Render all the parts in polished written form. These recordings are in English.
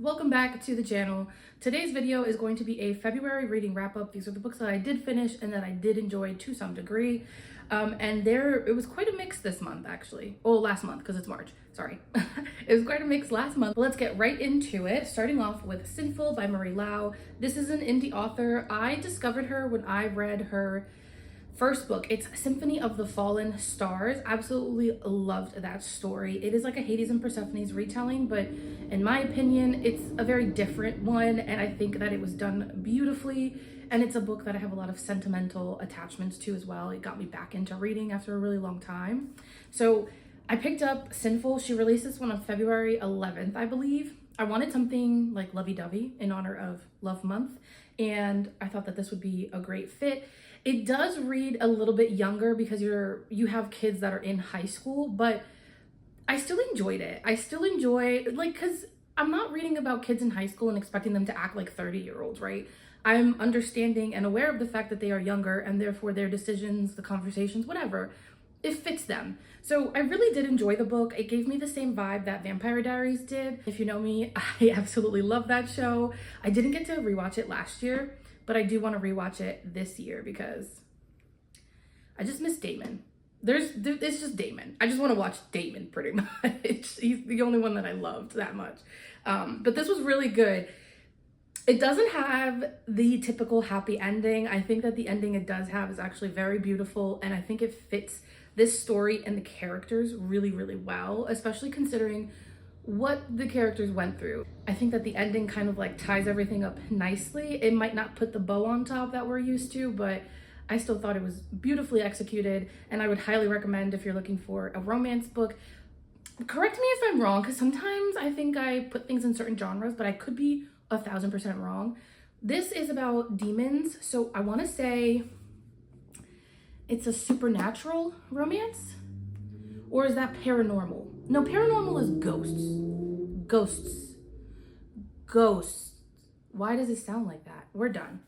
Welcome back to the channel. Today's video is going to be a February reading wrap-up. These are the books that I did finish and that I did enjoy to some degree. It was quite a mix this month, actually. Oh, last month, because it's March. Sorry. It was quite a mix last month. But let's get right into it, starting off with Sinful by Marie Lau. This is an indie author. I discovered her when I read her first book. It's Symphony of the Fallen Stars. Absolutely loved that story. It is like a Hades and Persephone's retelling, but in my opinion, it's a very different one, and I think that it was done beautifully, and it's a book that I have a lot of sentimental attachments to as well. It got me back into reading after a really long time. So I picked up Sinful. She released this one on February 11th, I believe. I wanted something like lovey-dovey in honor of Love Month, and I thought that this would be a great fit. It does read a little bit younger because you have kids that are in high school, but I still enjoyed it. I still enjoy, because I'm not reading about kids in high school and expecting them to act like 30-year-olds, right? I'm understanding and aware of the fact that they are younger, and therefore their decisions, the conversations, whatever, it fits them. So I really did enjoy the book. It gave me the same vibe that Vampire Diaries did. If you know me, I absolutely love that show. I didn't get to rewatch it last year, but I do want to rewatch it this year because I just miss Damon. It's just Damon. I just want to watch Damon pretty much. He's the only one that I loved that much. But this was really good. It doesn't have the typical happy ending. I think that the ending it does have is actually very beautiful, and I think it fits this story and the characters really, really well, especially considering what the characters went through. I think that the ending kind of like ties everything up nicely. It might not put the bow on top that we're used to, but I still thought it was beautifully executed, and I would highly recommend if you're looking for a romance book. Correct me if I'm wrong, because sometimes I think I put things in certain genres, but I could be 1000% wrong. This is about demons, so I want to say it's a supernatural romance, or is that paranormal? No, paranormal is ghosts. Why does it sound like that? We're done.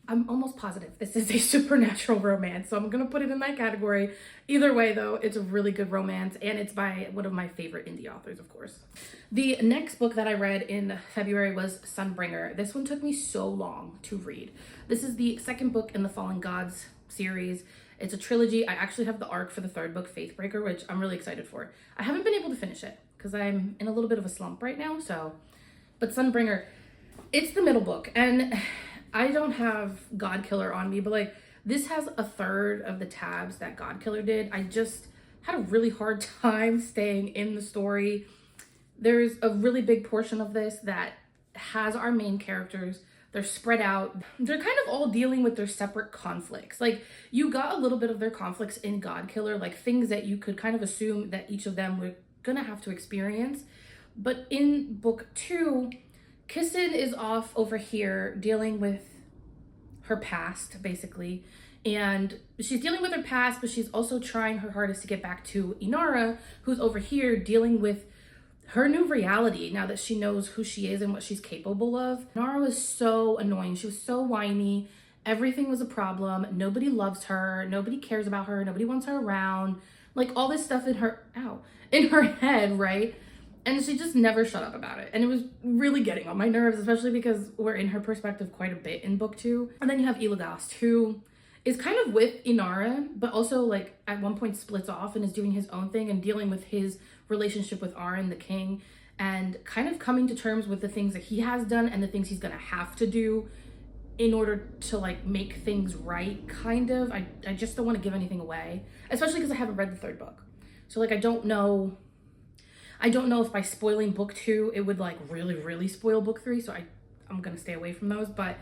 I'm almost positive this is a supernatural romance, so I'm gonna put it in that category. Either way though, it's a really good romance, and it's by one of my favorite indie authors, of course. The next book that I read in February was Sunbringer. This one took me so long to read. This is the second book in the Fallen Gods series. It's a trilogy. I actually have the arc for the third book, Faithbreaker, which I'm really excited for. I haven't been able to finish it because I'm in a little bit of a slump right now, but Sunbringer, it's the middle book, and I don't have Godkiller on me, but this has a third of the tabs that Godkiller did. I just had a really hard time staying in the story. There's a really big portion of this that has our main characters. They're spread out. They're kind of all dealing with their separate conflicts. You got a little bit of their conflicts in Godkiller, things that you could kind of assume that each of them were gonna have to experience. But in book 2, Kissin is off over here dealing with her past, basically. And she's dealing with her past, but she's also trying her hardest to get back to Inara, who's over here dealing with her new reality now that she knows who she is and what she's capable of. Inara was so annoying. She was so whiny. Everything was a problem. Nobody loves her. Nobody cares about her. Nobody wants her around. All this stuff in her head, right? And she just never shut up about it. And it was really getting on my nerves, especially because we're in her perspective quite a bit in book 2. And then you have Elagast, who is kind of with Inara, but also at one point splits off and is doing his own thing and dealing with his relationship with Arin, the king, and kind of coming to terms with the things that he has done and the things he's gonna have to do in order to make things right, kind of. I just don't want to give anything away, especially because I haven't read the third book. So I don't know if by spoiling book 2 it would really, really spoil book 3, so I'm gonna stay away from those. But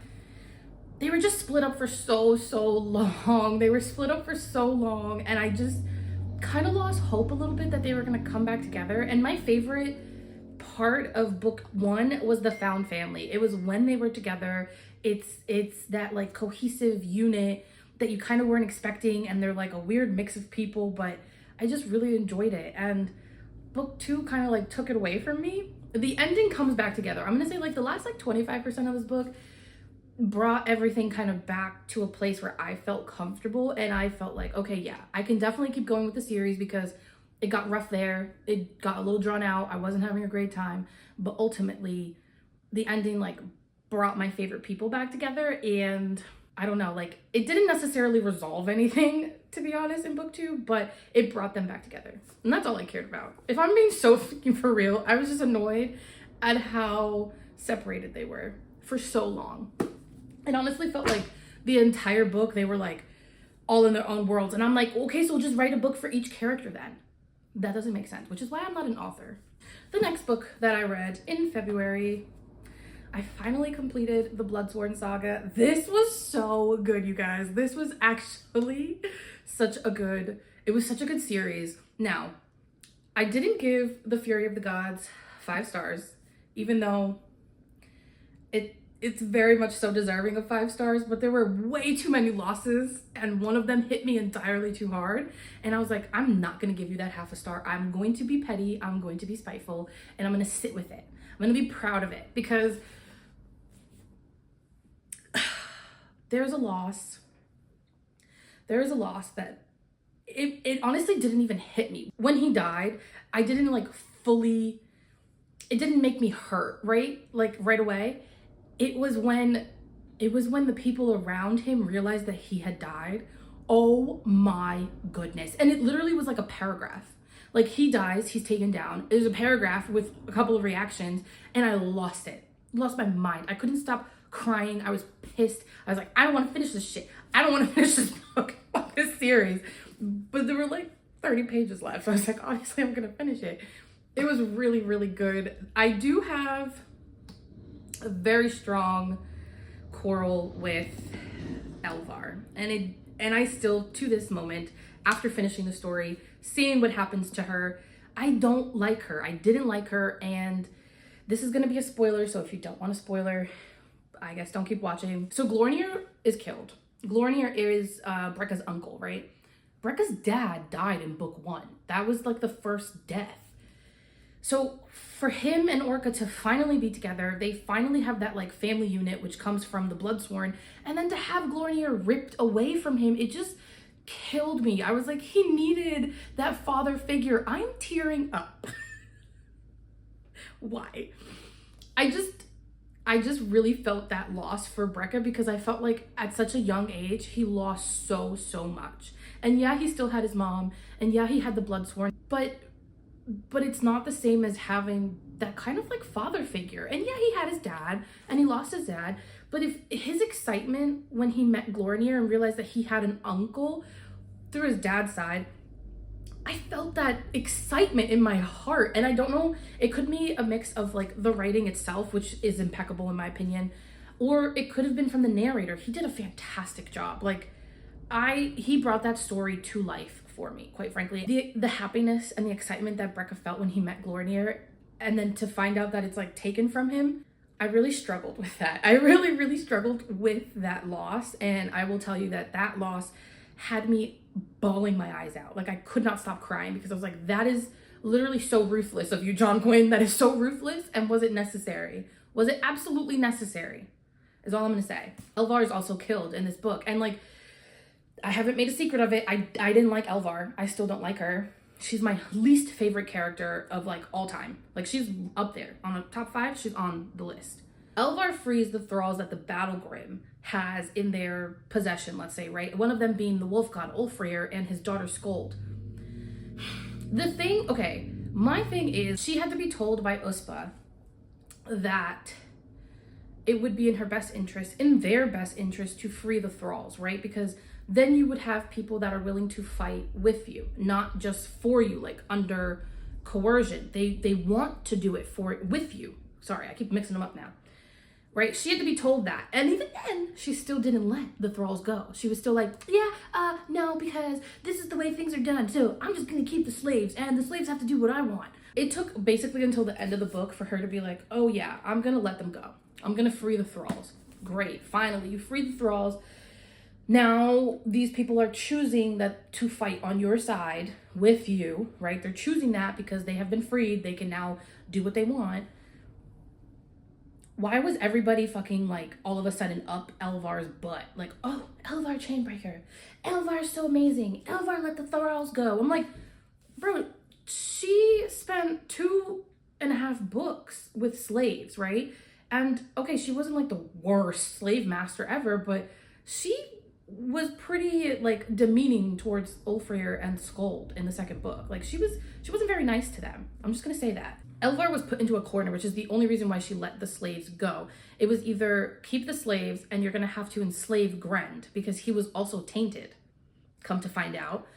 they were just split up for so long. They were split up for so long, and I just kind of lost hope a little bit that they were gonna come back together. And my favorite part of book 1 was the found family. It was when they were together. It's that cohesive unit that you kind of weren't expecting, and they're a weird mix of people, but I just really enjoyed it. And book 2 kind of took it away from me. The ending comes back together. I'm gonna say the last 25% of this book brought everything kind of back to a place where I felt comfortable, and I felt okay, yeah, I can definitely keep going with the series because it got rough there. It got a little drawn out. I wasn't having a great time, but ultimately the ending like brought my favorite people back together, and I don't know, like it didn't necessarily resolve anything, to be honest, in book 2, but it brought them back together. And that's all I cared about. If I'm being so freaking for real, I was just annoyed at how separated they were for so long. It honestly felt like the entire book, they were like all in their own worlds. And I'm like, okay, so just write a book for each character then. That doesn't make sense, which is why I'm not an author. The next book that I read in February, I finally completed the Bloodsworn Saga. This was so good, you guys. This was actually such a good series. Now, I didn't give The Fury of the Gods 5 stars, even though it's very much so deserving of 5 stars, but there were way too many losses, and one of them hit me entirely too hard. And I was like, I'm not gonna give you that half a star. I'm going to be petty, I'm going to be spiteful, and I'm gonna sit with it. I'm gonna be proud of it, because there's a loss that it honestly didn't even hit me. When he died, I didn't like fully, it didn't make me hurt, right? Like right away. It was when the people around him realized that he had died. Oh my goodness. And it literally was like a paragraph. Like he dies, he's taken down. There's a paragraph with a couple of reactions, and I lost it. Lost my mind. I couldn't stop crying. I was pissed. I was like, I don't want to finish this shit. I don't want to finish this book, this series. But there were like 30 pages left. So I was like, obviously I'm going to finish it. It was really, really good. I do have a very strong quarrel with Elvar. And I still, to this moment, after finishing the story, seeing what happens to her, I don't like her. I didn't like her, and this is going to be a spoiler, so if you don't want a spoiler, I guess don't keep watching. So Glornir is killed. Glornir is Brekka's uncle, right? Brekka's dad died in book 1. That was like the first death. So for him and Orca to finally be together, they finally have that like family unit, which comes from the Bloodsworn, and then to have Glornir ripped away from him, it just killed me. I was like, he needed that father figure. I'm tearing up. Why? I just really felt that loss for Brekka, because I felt like at such a young age, he lost so much. And yeah, he still had his mom, and yeah, he had the Bloodsworn, but it's not the same as having that kind of like father figure. And yeah, he had his dad, and he lost his dad, but if his excitement when he met Glornir and realized that he had an uncle through his dad's side, I felt that excitement in my heart. And I don't know, it could be a mix of like the writing itself, which is impeccable in my opinion, or it could have been from the narrator. He did a fantastic job. Like he brought that story to life for me, quite frankly. The happiness and the excitement that Brekka felt when he met Glornir, and then to find out that it's like taken from him, I really struggled with that. I really struggled with that loss. And I will tell you that loss had me bawling my eyes out. Like I could not stop crying, because I was like, that is literally so ruthless of you, John Quinn. That is so ruthless. And was it necessary? Was it absolutely necessary? Is all I'm gonna say. Elvar is also killed in this book, and like, I haven't made a secret of it. I didn't like Elvar. I still don't like her. She's my least favorite character of like all time. Like she's up there on the top 5. She's on the list. Elvar frees the thralls that the Battle Grim has in their possession, let's say, right? One of them being the wolf god Ulfrir and his daughter Skuld. My thing is, she had to be told by Uspa that it would be in her best interest, in their best interest, to free the thralls, right? Because then you would have people that are willing to fight with you, not just for you, like under coercion. They want to do it with you. Sorry, I keep mixing them up now. Right? She had to be told that. And even then, she still didn't let the thralls go. She was still like, no, because this is the way things are done. So I'm just going to keep the slaves, and the slaves have to do what I want. It took basically until the end of the book for her to be like, oh yeah, I'm going to let them go. I'm going to free the thralls. Great. Finally, you free the thralls. Now, these people are choosing to fight on your side with you, right? They're choosing that because they have been freed. They can now do what they want. Why was everybody fucking like all of a sudden up Elvar's butt? Like, oh, Elvar Chainbreaker. Elvar's so amazing. Elvar let the thralls go. I'm like, bro, she spent 2.5 books with slaves, right? And okay, she wasn't like the worst slave master ever, but she was pretty like demeaning towards Ulfrir and Skuld in the second book. Like she wasn't very nice to them. I'm just gonna say that. Elvar was put into a corner, which is the only reason why she let the slaves go. It was either keep the slaves and you're gonna have to enslave Grend because he was also tainted, come to find out.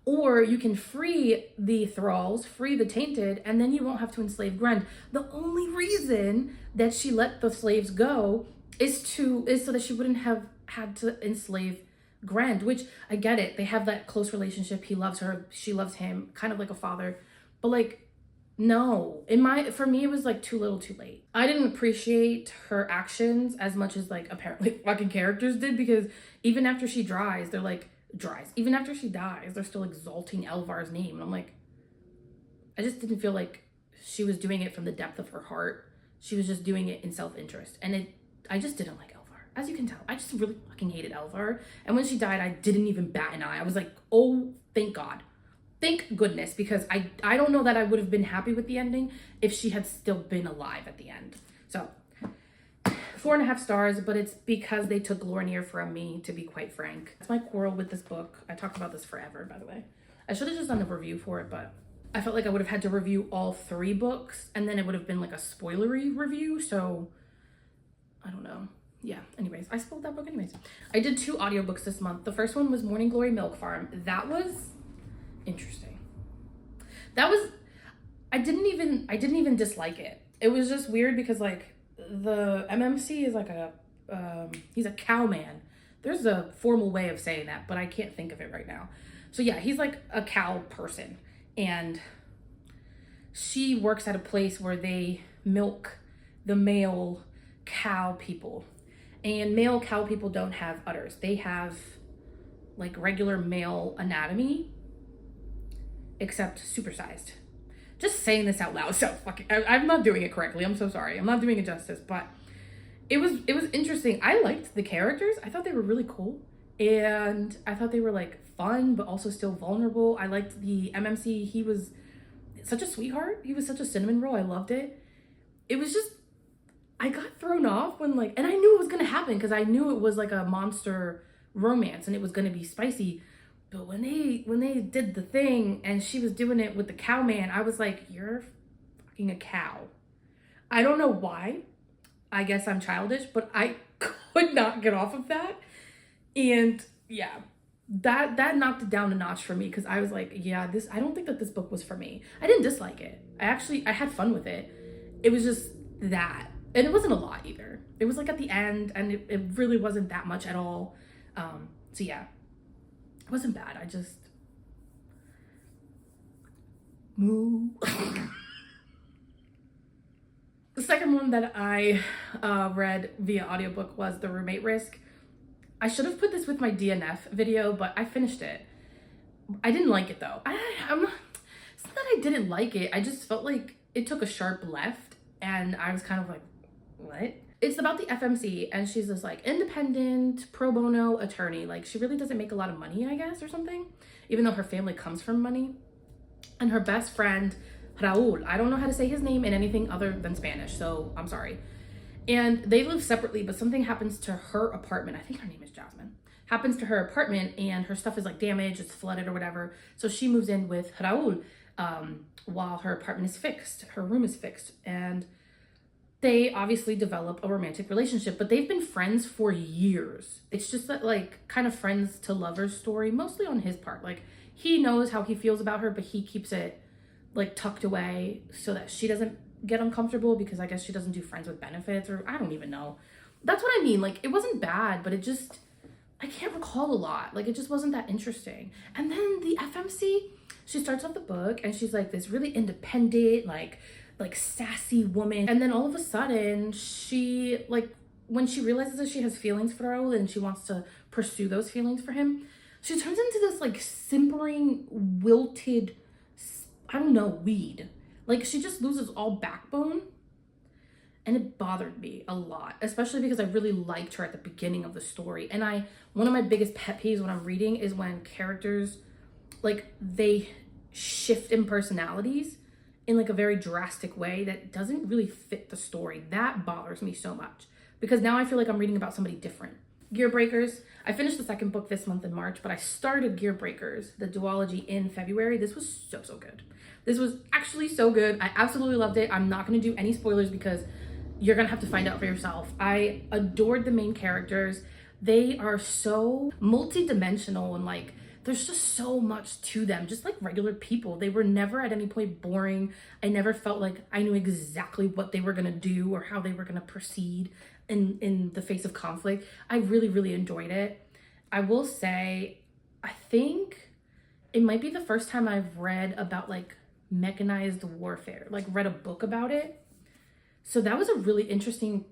Or you can free the thralls, free the tainted, and then you won't have to enslave Grend. The only reason that she let the slaves go is so that she wouldn't have had to enslave Grend, which I get it. They have that close relationship. He loves her, she loves him, kind of like a father. But like, no, for me, it was like too little too late. I didn't appreciate her actions as much as like apparently fucking characters did, because even after she even after she dies, they're still exalting Elvar's name. And I'm like, I just didn't feel like she was doing it from the depth of her heart. She was just doing it in self-interest. And I just didn't like Elvar. As you can tell, I just really fucking hated Elvar. And when she died, I didn't even bat an eye. I was like, oh, thank God. Thank goodness, because I don't know that I would have been happy with the ending if she had still been alive at the end. So 4.5 stars, but it's because they took Glornir from me, to be quite frank. That's my quarrel with this book. I talked about this forever, by the way. I should have just done a review for it, but I felt like I would have had to review all 3 books, and then it would have been like a spoilery review, so I don't know. Yeah, anyways, I spoiled that book anyways. I did 2 audiobooks this month. The first one was Morning Glory Milk Farm. That was interesting. I didn't even dislike it. It was just weird because like the MMC is like he's a cow man. There's a formal way of saying that, but I can't think of it right now. So yeah, he's like a cow person, and she works at a place where they milk the male cow people, and male cow people don't have udders. They have like regular male anatomy, except supersized. Just saying this out loud, so I'm not doing it correctly. I'm so sorry. I'm not doing it justice, but it was interesting. I liked the characters. I thought they were really cool, and I thought they were like fun, but also still vulnerable. I liked the MMC. He was such a sweetheart. He was such a cinnamon roll. I loved it. It was just, I got thrown off when and I knew it was gonna happen because I knew it was like a monster romance and it was gonna be spicy. But when they did the thing and she was doing it with the cow man, I was like, you're fucking a cow. I don't know why. I guess I'm childish, but I could not get off of that. And yeah, that knocked it down a notch for me because I was like, yeah, I don't think that this book was for me. I didn't dislike it. I had fun with it. It was just that. And it wasn't a lot either. It was like at the end and it really wasn't that much at all. So yeah. It wasn't bad. I just moo. The second one that I read via audiobook was The Roommate Risk. I should have put this with my DNF video, but I finished it. I didn't like it though. It's not that I didn't like it. I just felt like it took a sharp left and I was kind of like, what? It's about the FMC, and she's this like independent pro bono attorney. Like she really doesn't make a lot of money, I guess, or something, even though her family comes from money. And her best friend, Raul, I don't know how to say his name in anything other than Spanish, so I'm sorry. And they live separately, but something happens to her apartment. I think her name is Jasmine. Happens to her apartment, and her stuff is like damaged, it's flooded or whatever. So she moves in with Raul while her apartment is fixed. Her room is fixed, and they obviously develop a romantic relationship, but they've been friends for years. It's just that like kind of friends to lovers story, mostly on his part. Like he knows how he feels about her, but he keeps it like tucked away so that she doesn't get uncomfortable because I guess she doesn't do friends with benefits, or I don't even know. That's what I mean. Like it wasn't bad, but I can't recall a lot. Like it just wasn't that interesting. And then the FMC, she starts off the book and she's like this really independent, like sassy woman, and then all of a sudden she when she realizes that she has feelings for Raul and she wants to pursue those feelings for him, she turns into this like simpering, wilted, I don't know, weed. Like she just loses all backbone, and it bothered me a lot, especially because I really liked her at the beginning of the story. And one of my biggest pet peeves when I'm reading is when characters like they shift in personalities in like a very drastic way that doesn't really fit the story. That bothers me so much because now I feel like I'm reading about somebody different. Gear Breakers. I finished the second book this month in March, but I started Gear Breakers, the duology, in February. This was so good. This was actually so good. I absolutely loved it. I'm not going to do any spoilers because you're going to have to find out for yourself. I adored the main characters. They are so multi-dimensional and like there's just so much to them, just like regular people. They were never at any point boring. I never felt like I knew exactly what they were going to do or how they were going to proceed in the face of conflict. I really enjoyed it. I will say, I think it might be the first time I've read about like mechanized warfare, like read a book about it. So that was a really interesting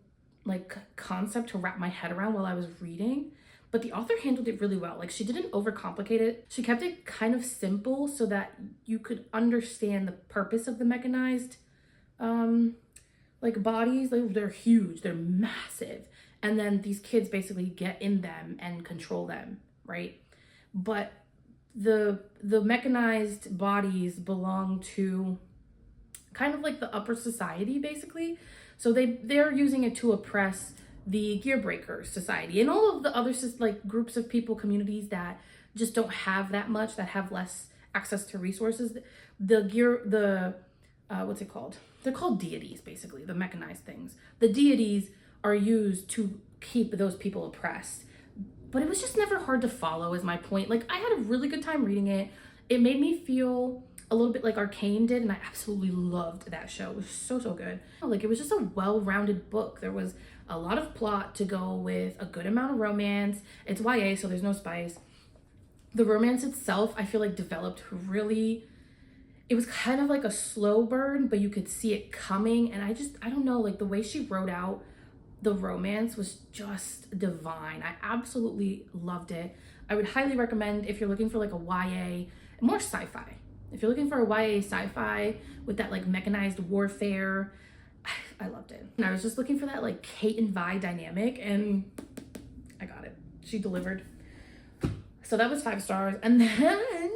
like concept to wrap my head around while I was reading. But the author handled it really well. Like she didn't overcomplicate it. She kept it kind of simple so that you could understand the purpose of the mechanized like bodies. Like they're huge, they're massive. And then these kids basically get in them and control them, right? But the mechanized bodies belong to kind of like the upper society basically. So they're using it to oppress the Gear Breakers society and all of the other like groups of people, communities that just don't have that much, that have less access to resources. What's it called? They're called deities, basically, the mechanized things. The deities are used to keep those people oppressed. But it was just never hard to follow is my point. Like I had a really good time reading it. It made me feel a little bit like Arcane did, and I absolutely loved that show. It was so good. Like it was just a well-rounded book. There was a lot of plot to go with a good amount of romance. It's YA, so there's no spice. The romance itself, I feel like developed really, it was kind of like a slow burn, but you could see it coming. And I don't know, like the way she wrote out the romance was just divine. I absolutely loved it. I would highly recommend if you're looking for like a YA, more sci-fi. If you're looking for a YA sci-fi with that like mechanized warfare, I loved it. And I was just looking for that like Kate and Vi dynamic and I got it. She delivered. So that was 5 stars. And then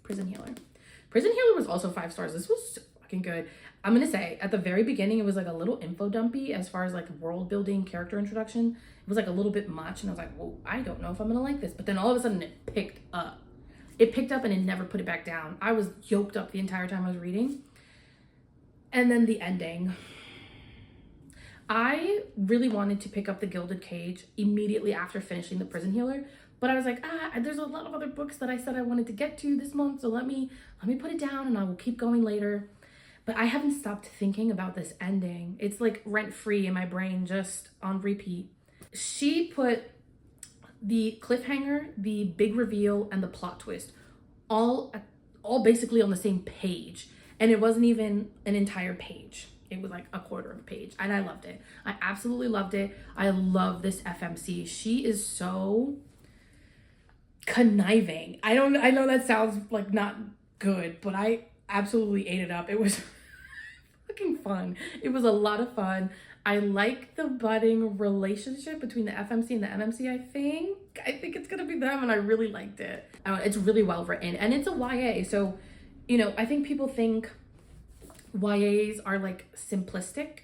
Prison Healer. Prison Healer was also 5 stars. This was so fucking good. I'm gonna say at the very beginning, it was like a little info dumpy as far as like world building, character introduction. It was like a little bit much and I was like, well, I don't know if I'm gonna like this. But then all of a sudden it picked up. It picked up and it never put it back down. I was yoked up the entire time I was reading. And then the ending. I really wanted to pick up The Gilded Cage immediately after finishing The Prison Healer, but I was like, there's a lot of other books that I said I wanted to get to this month, so let me put it down and I will keep going later. But I haven't stopped thinking about this ending. It's like rent-free in my brain, just on repeat. She put the cliffhanger, the big reveal, and the plot twist all basically on the same page. And it wasn't even an entire page. It was like a quarter of a page. And I loved it. I absolutely loved it. I love this FMC. She is so conniving. I know that sounds like not good, but I absolutely ate it up. It was fucking fun. It was a lot of fun. I like the budding relationship between the FMC and the MMC, I think. I think it's gonna be them, and I really liked it. It's really well written, and it's a YA, so, you know, I think people think YAs are, like, simplistic.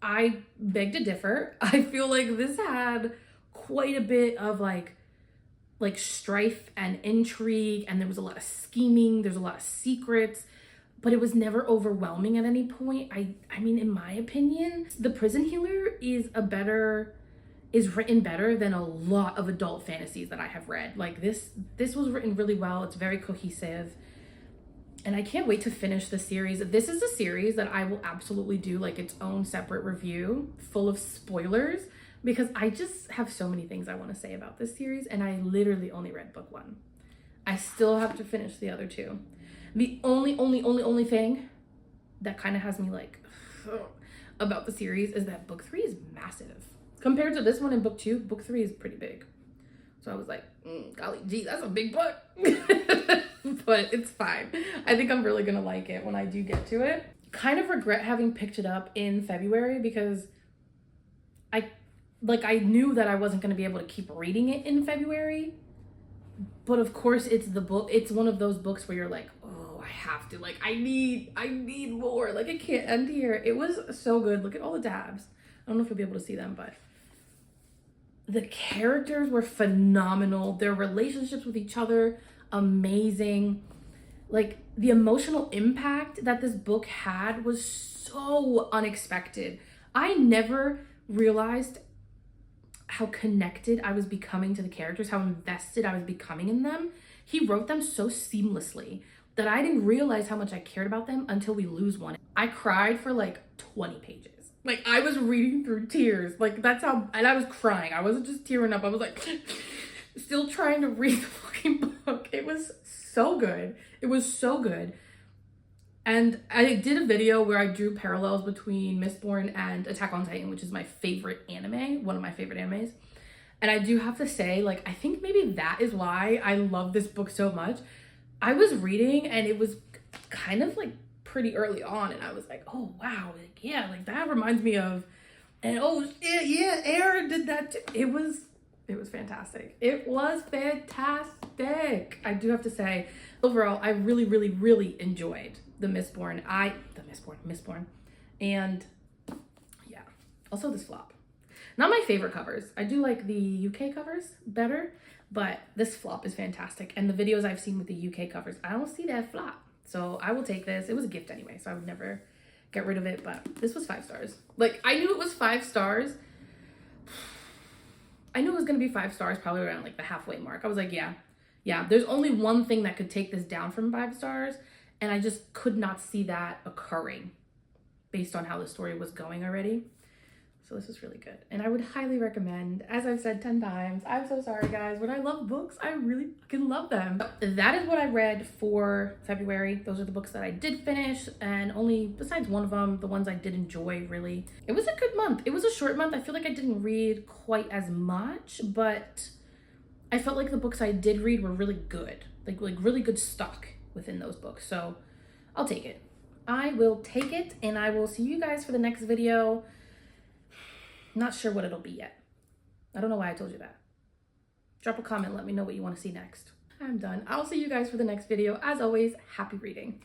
I beg to differ. I feel like this had quite a bit of, like strife and intrigue, and there was a lot of scheming, there's a lot of secrets, but it was never overwhelming at any point. I mean, in my opinion, The Prison Healer is written better than a lot of adult fantasies that I have read. Like this was written really well. It's very cohesive. And I can't wait to finish the series. This is a series that I will absolutely do like its own separate review full of spoilers because I just have so many things I want to say about this series, and I literally only read book 1. I still have to finish the other 2. The only thing that kind of has me like about the series is that book 3 is massive. Compared to this one in book 2, book 3 is pretty big. So I was like, golly gee, that's a big book. But it's fine. I think I'm really gonna like it when I do get to it. Kind of regret having picked it up in February because I knew that I wasn't gonna be able to keep reading it in February. But of course it's one of those books where you're like, oh, I have to. Like, I need more. Like, I can't end here. It was so good. Look at all the tabs. I don't know if you'll be able to see them, but the characters were phenomenal. Their relationships with each other, amazing. Like, the emotional impact that this book had was so unexpected. I never realized how connected I was becoming to the characters, how invested I was becoming in them. He wrote them so seamlessly that I didn't realize how much I cared about them until we lose one. I cried for like 20 pages. Like, I was reading through tears. Like, that's how, and I was crying. I wasn't just tearing up. I was like, still trying to read the fucking book. It was so good. It was so good. And I did a video where I drew parallels between Mistborn and Attack on Titan, which is my favorite anime, one of my favorite animes. And I do have to say, like, I think maybe that is why I love this book so much. I was reading and it was kind of like pretty early on, and I was like, oh wow, like, yeah, like that reminds me of, and oh yeah, Aaron did that too. It was fantastic. It was fantastic. I do have to say, overall, I really, really, really enjoyed the Mistborn. Mistborn. And yeah, also this flop. Not my favorite covers. I do like the UK covers better, but this flop is fantastic. And the videos I've seen with the UK covers, I don't see that flop. So I will take this. It was a gift anyway, so I would never get rid of it, but this was 5 stars. Like, I knew it was 5 stars. I knew it was gonna be 5 stars probably around like the halfway mark. I was like, yeah, there's only one thing that could take this down from 5 stars, and I just could not see that occurring based on how the story was going already. So this is really good. And I would highly recommend, as I've said 10 times, I'm so sorry guys, when I love books, I really fucking love them. That is what I read for February. Those are the books that I did finish, and only, besides one of them, the ones I did enjoy, really. It was a good month. It was a short month. I feel like I didn't read quite as much, but I felt like the books I did read were really good. Like really good stock within those books. So I'll take it. I will take it, and I will see you guys for the next video. Not sure what it'll be yet. I don't know why I told you that. Drop a comment, let me know what you want to see next. I'm done. I'll see you guys for the next video. As always, happy reading.